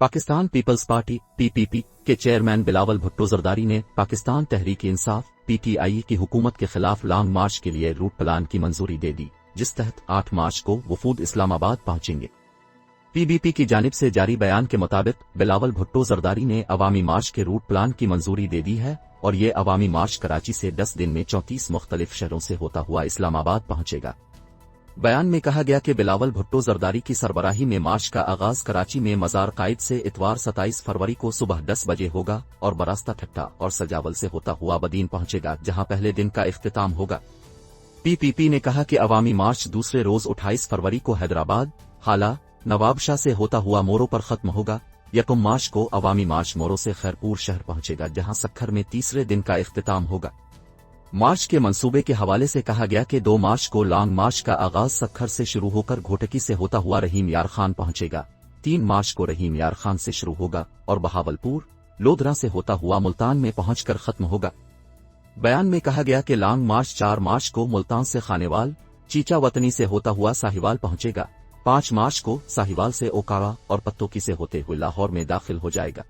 Pakistan peoples party (PPP) के chairman Bilawal Bhutto Zardari ने Pakistan Tehreek Insaf (PTI) की हुकूमत के खिलाफ लॉन्ग मार्च के लिए रूट प्लान की मंजूरी दे दी, जिस तहत 8 मार्च को वफूद इस्लामाबाद पहुंचेंगे। पीबीपी की जानिब से जारी बयान के मुताबिक बिलावल भुट्टो जरदारी ने अवामी मार्च के रूट प्लान की मंजूरी दे दी है और ये अवामी मार्च कराची से 10 दिन में 34 मुख्तलिफ शहरों से होता हुआ इस्लामाबाद पहुंचेगा। बयान में कहा गया कि बिलावल भुट्टो जरदारी की सरबराही में मार्च का आगाज कराची में मजार कायद से इतवार 27 फरवरी को सुबह 10 बजे होगा और बरास्ता ठट्टा और सजावल से होता हुआ बदीन पहुंचेगा, जहां पहले दिन का इख्तिताम होगा। पीपीपी ने कहा कि अवामी मार्च दूसरे रोज 28 फरवरी को हैदराबाद, हाला, नवाबशाह से होता हुआ मोरो पर खत्म होगा। यकम मार्च को अवामी मार्च मोरो से खैरपुर शहर पहुंचेगा, जहां सक्खर में तीसरे दिन का इख्तिताम होगा। मार्च के मंसूबे के हवाले से कहा गया कि 2 मार्च को लॉन्ग मार्च का आगाज सक्खर से शुरू होकर घोटकी से होता हुआ रहीम यार खान पहुंचेगा। 3 मार्च को रहीम यार खान से शुरू होगा और बहावलपुर, लोधरा से होता हुआ मुल्तान में पहुंचकर खत्म होगा। बयान में कहा गया कि लॉन्ग मार्च 4 मार्च को मुल्तान से खानेवाल, चीचा वतनी से होता हुआ साहिवाल पहुंचेगा। 5 मार्च को साहिवाल से ओकारा और पत्तोकी से होते हुए लाहौर में दाखिल हो जाएगा।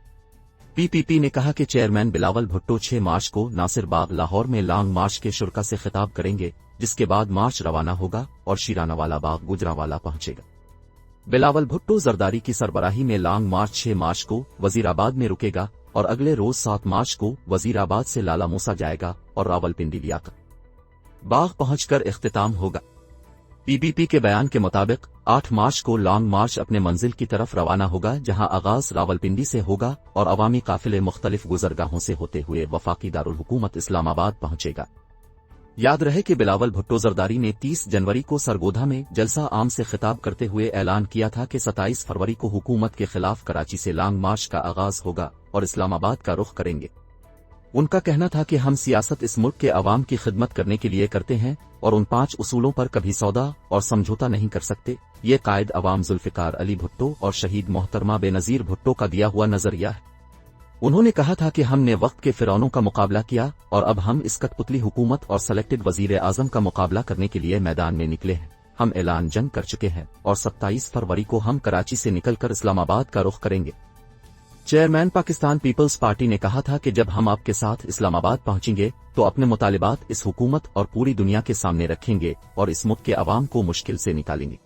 पीपीपी ने कहा कि चेयरमैन बिलावल भुट्टो 6 मार्च को नासिर बाग लाहौर में लॉन्ग मार्च के शुरा से खिताब करेंगे, जिसके बाद मार्च रवाना होगा और शीरानावाला बाग गुजरावाला पहुंचेगा। बिलावल भुट्टो जरदारी की सरबराही में लॉन्ग मार्च 6 मार्च को वजीराबाद में रुकेगा और अगले रोज 7 मार्च को वजीराबाद से लाला मूसा जाएगा और रावलपिंडी लियाकत बाग पहुंचकर इख्तिताम होगा। पीपीपी के बयान के मुताबिक 8 मार्च को लॉन्ग मार्च अपने मंजिल की तरफ रवाना होगा, जहां आगाज रावलपिंडी से होगा और अवामी काफिले मुख्तलिफ गुजरगाहों से होते हुए वफाकी दारुल हुकूमत इस्लामाबाद पहुंचेगा। याद रहे कि बिलावल भुट्टो जरदारी ने 30 जनवरी को सरगोधा में जलसा आम से खिताब करते हुए ऐलान किया था कि 27 फरवरी को हुकूमत के खिलाफ कराची से लॉन्ग मार्च का आगाज होगा और इस्लामाबाद का रुख करेंगे। उनका कहना था कि हम सियासत इस मुल्क के अवाम की खिदमत करने के लिए करते हैं और उन 5 उसूलों पर कभी सौदा और समझौता नहीं कर सकते। ये कायद अवाम जुल्फिकार अली भुट्टो और शहीद मोहतरमा बेनजीर भुट्टो का दिया हुआ नजरिया है। उन्होंने कहा था कि हमने वक्त के फिरौनों का मुकाबला किया और अब हम इस कठपुतली हुकूमत और सेलेक्टेड वजीर आजम का मुकाबला करने के लिए मैदान में निकले हैं। हम ऐलान जंग कर चुके हैं और 27 फरवरी को हम कराची से निकलकर इस्लामाबाद का रुख करेंगे। चेयरमैन पाकिस्तान पीपल्स पार्टी ने कहा था कि जब हम आपके साथ इस्लामाबाद पहुंचेंगे तो अपने मुतालिबात इस हुकूमत और पूरी दुनिया के सामने रखेंगे और इस मुल्क के अवाम को मुश्किल से निकालेंगे।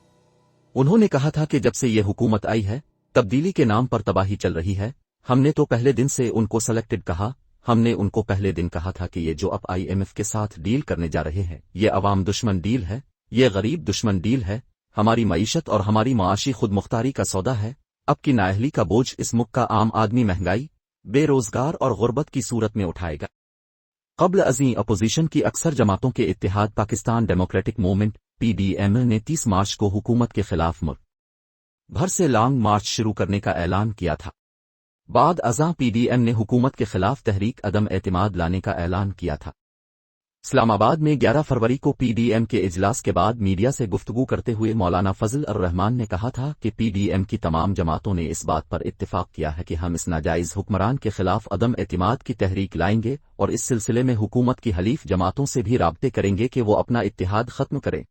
उन्होंने कहा था कि जब से ये हुकूमत आई है, तब्दीली के नाम पर तबाही चल रही है। हमने तो पहले दिन से उनको सेलेक्टेड कहा। हमने उनको पहले दिन कहा था कि ये जो अब IMF के साथ डील करने जा रहे हैं, ये अवाम दुश्मन डील है, ये गरीब दुश्मन डील है, हमारी मईशत और हमारी माशी खुद मुख्तारी का सौदा है। अब की नाअहली का बोझ इस मुल्क का आम आदमी महंगाई, बेरोजगार और गुर्बत की सूरत में उठाएगा। क़ब्ल अज़ीं अपोजिशन की अक्सर जमातों के इत्तेहाद पाकिस्तान डेमोक्रेटिक मूवमेंट (PDM) ने 30 मार्च को हुकूमत के खिलाफ मुल्क भर से लॉन्ग मार्च शुरू करने का ऐलान किया था। बाद अज़ां PDM ने हुकूमत के खिलाफ तहरीक अदम एतमाद लाने का ऐलान किया था। इस्लामाबाद में 11 फरवरी को PDM के इजलास के बाद मीडिया से गुफ्तगू करते हुए मौलाना फजल अर रहमान ने कहा था कि PDM की तमाम जमातों ने इस बात पर इत्तिफाक किया है कि हम इस नाजायज हुक्मरान के खिलाफ अदम एतमाद की तहरीक लाएंगे और इस सिलसिले में हुकूमत की हलीफ जमातों से भी राब्ते करेंगे कि वो अपना इत्तिहाद खत्म करें।